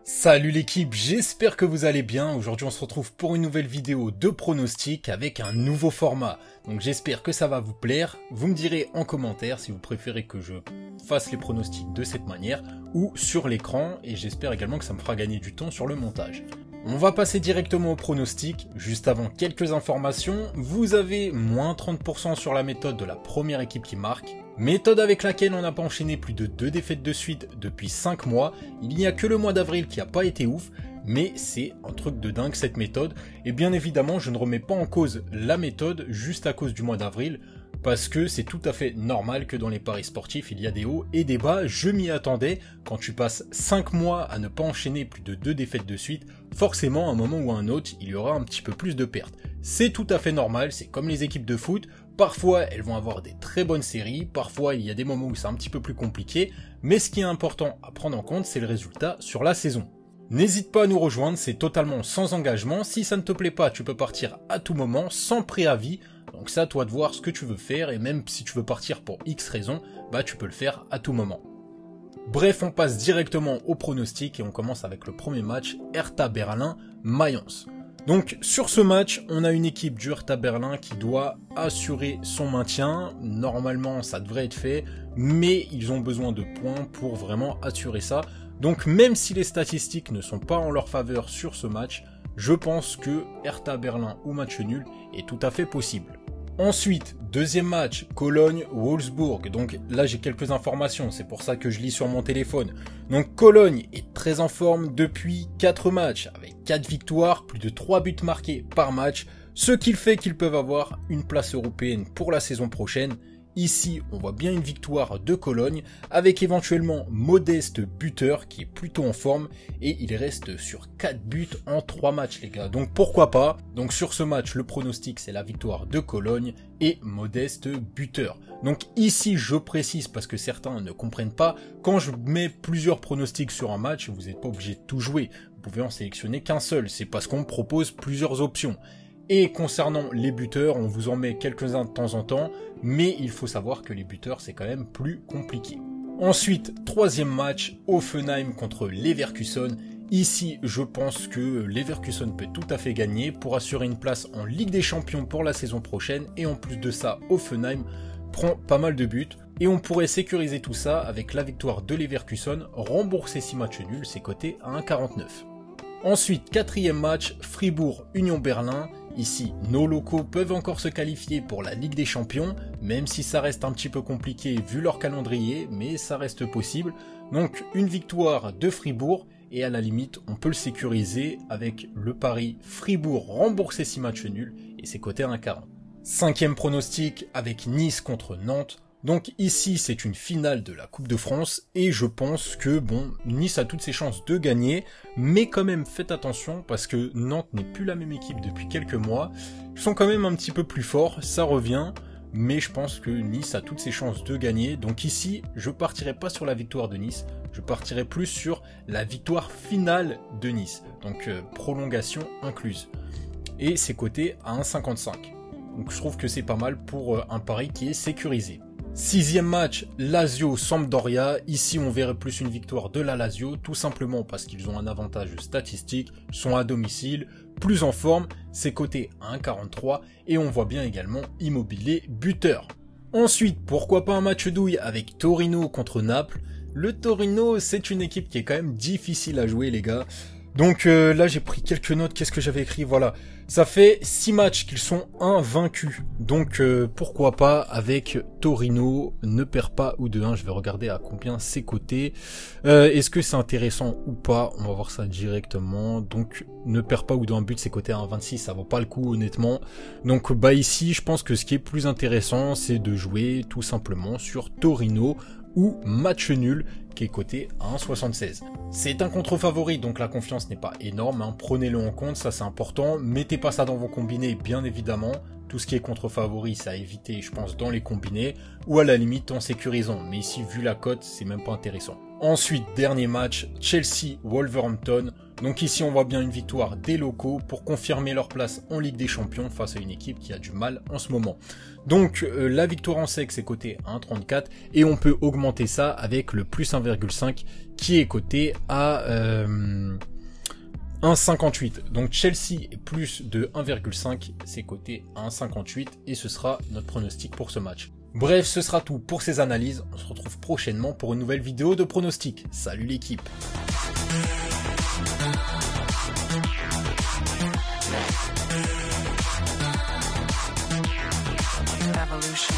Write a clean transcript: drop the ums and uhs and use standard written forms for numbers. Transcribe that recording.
Salut l'équipe, j'espère que vous allez bien. Aujourd'hui on se retrouve pour une nouvelle vidéo de pronostic avec un nouveau format. Donc j'espère que ça va vous plaire. Vous me direz en commentaire si vous préférez que je fasse les pronostics de cette manière ou sur l'écran, et j'espère également que ça me fera gagner du temps sur le montage. On va passer directement au pronostic. Juste avant, quelques informations. Vous avez moins 30% sur la méthode de la première équipe qui marque. Méthode avec laquelle on n'a pas enchaîné plus de 2 défaites de suite depuis 5 mois. Il n'y a que le mois d'avril qui n'a pas été ouf, mais c'est un truc de dingue cette méthode. Et bien évidemment, je ne remets pas en cause la méthode juste à cause du mois d'avril, parce que c'est tout à fait normal que dans les paris sportifs, il y a des hauts et des bas. Je m'y attendais. Quand tu passes 5 mois à ne pas enchaîner plus de 2 défaites de suite, forcément, à un moment ou à un autre, il y aura un petit peu plus de pertes. C'est tout à fait normal, c'est comme les équipes de foot. Parfois, elles vont avoir des très bonnes séries, parfois il y a des moments où c'est un petit peu plus compliqué, mais ce qui est important à prendre en compte, c'est le résultat sur la saison. N'hésite pas à nous rejoindre, c'est totalement sans engagement. Si ça ne te plaît pas, tu peux partir à tout moment, sans préavis. Donc c'est à toi de voir ce que tu veux faire, et même si tu veux partir pour X raisons, tu peux le faire à tout moment. Bref, on passe directement au pronostic et on commence avec le premier match, Hertha Berlin-Mayence. Donc sur ce match, on a une équipe du Hertha Berlin qui doit assurer son maintien. Normalement, ça devrait être fait, mais ils ont besoin de points pour vraiment assurer ça. Donc même si les statistiques ne sont pas en leur faveur sur ce match, je pense que Hertha Berlin ou match nul est tout à fait possible. Ensuite, deuxième match, Cologne-Wolfsburg. Donc là, j'ai quelques informations, c'est pour ça que je lis sur mon téléphone. Donc Cologne est très en forme depuis 4 matchs, avec 4 victoires, plus de 3 buts marqués par match, ce qui fait qu'ils peuvent avoir une place européenne pour la saison prochaine. Ici, on voit bien une victoire de Cologne, avec éventuellement Modeste buteur qui est plutôt en forme, et il reste sur 4 buts en 3 matchs les gars, donc pourquoi pas. Donc sur ce match, le pronostic c'est la victoire de Cologne et Modeste buteur. Donc ici je précise parce que certains ne comprennent pas, quand je mets plusieurs pronostics sur un match, vous n'êtes pas obligé de tout jouer, vous pouvez en sélectionner qu'un seul, c'est parce qu'on propose plusieurs options. Et concernant les buteurs, on vous en met quelques-uns de temps en temps, mais il faut savoir que les buteurs, c'est quand même plus compliqué. Ensuite, troisième match, Hoffenheim contre Leverkusen. Ici, je pense que Leverkusen peut tout à fait gagner pour assurer une place en Ligue des Champions pour la saison prochaine. Et en plus de ça, Hoffenheim prend pas mal de buts. Et on pourrait sécuriser tout ça avec la victoire de Leverkusen, rembourser 6 matchs nuls, c'est coté à 1,49. Ensuite, quatrième match, Fribourg-Union Berlin. Ici, nos locaux peuvent encore se qualifier pour la Ligue des Champions, même si ça reste un petit peu compliqué vu leur calendrier, mais ça reste possible. Donc une victoire de Fribourg, et à la limite, on peut le sécuriser avec le pari Fribourg rembourser 6 matchs nuls, et c'est coté à 1,40. Cinquième pronostic avec Nice contre Nantes. Donc ici, c'est une finale de la Coupe de France et je pense que Nice a toutes ses chances de gagner, mais quand même faites attention parce que Nantes n'est plus la même équipe depuis quelques mois. Ils sont quand même un petit peu plus forts, ça revient, mais je pense que Nice a toutes ses chances de gagner. Donc ici, je partirai pas sur la victoire de Nice, je partirai plus sur la victoire finale de Nice, donc prolongation incluse. Et c'est coté à 1,55. Donc je trouve que c'est pas mal pour un pari qui est sécurisé. Sixième match, Lazio-Sampdoria. Ici, on verrait plus une victoire de la Lazio, tout simplement parce qu'ils ont un avantage statistique, sont à domicile, plus en forme, c'est coté à 1,43 et on voit bien également Immobilier buteur. Ensuite, pourquoi pas un match douille avec Torino contre Naples. Le Torino, c'est une équipe qui est quand même difficile à jouer les gars. Donc là j'ai pris quelques notes, qu'est-ce que j'avais écrit, voilà. Ça fait 6 matchs qu'ils sont invaincus. Donc pourquoi pas avec Torino, ne perd pas ou de 1, je vais regarder à combien c'est coté. Est-ce que c'est intéressant ou pas, on va voir ça directement. Donc ne perd pas ou de 1 but, c'est coté à 1,26, ça vaut pas le coup honnêtement. Donc ici je pense que ce qui est plus intéressant c'est de jouer tout simplement sur Torino ou match nul qui est coté à 1,76. C'est un contre-favori donc la confiance n'est pas énorme, hein. Prenez-le en compte, ça c'est important, mettez pas ça dans vos combinés bien évidemment, tout ce qui est contre-favori c'est à éviter je pense dans les combinés ou à la limite en sécurisant, mais ici vu la cote c'est même pas intéressant. Ensuite dernier match, Chelsea-Wolverhampton. Donc ici on voit bien une victoire des locaux pour confirmer leur place en Ligue des Champions face à une équipe qui a du mal en ce moment. Donc la victoire en sec c'est coté à 1,34 et on peut augmenter ça avec le plus 1,5 qui est coté à 1,58. Donc Chelsea est plus de 1,5, c'est coté à 1,58 et ce sera notre pronostic pour ce match. Bref, ce sera tout pour ces analyses. On se retrouve prochainement pour une nouvelle vidéo de pronostic. Salut l'équipe! Evolution.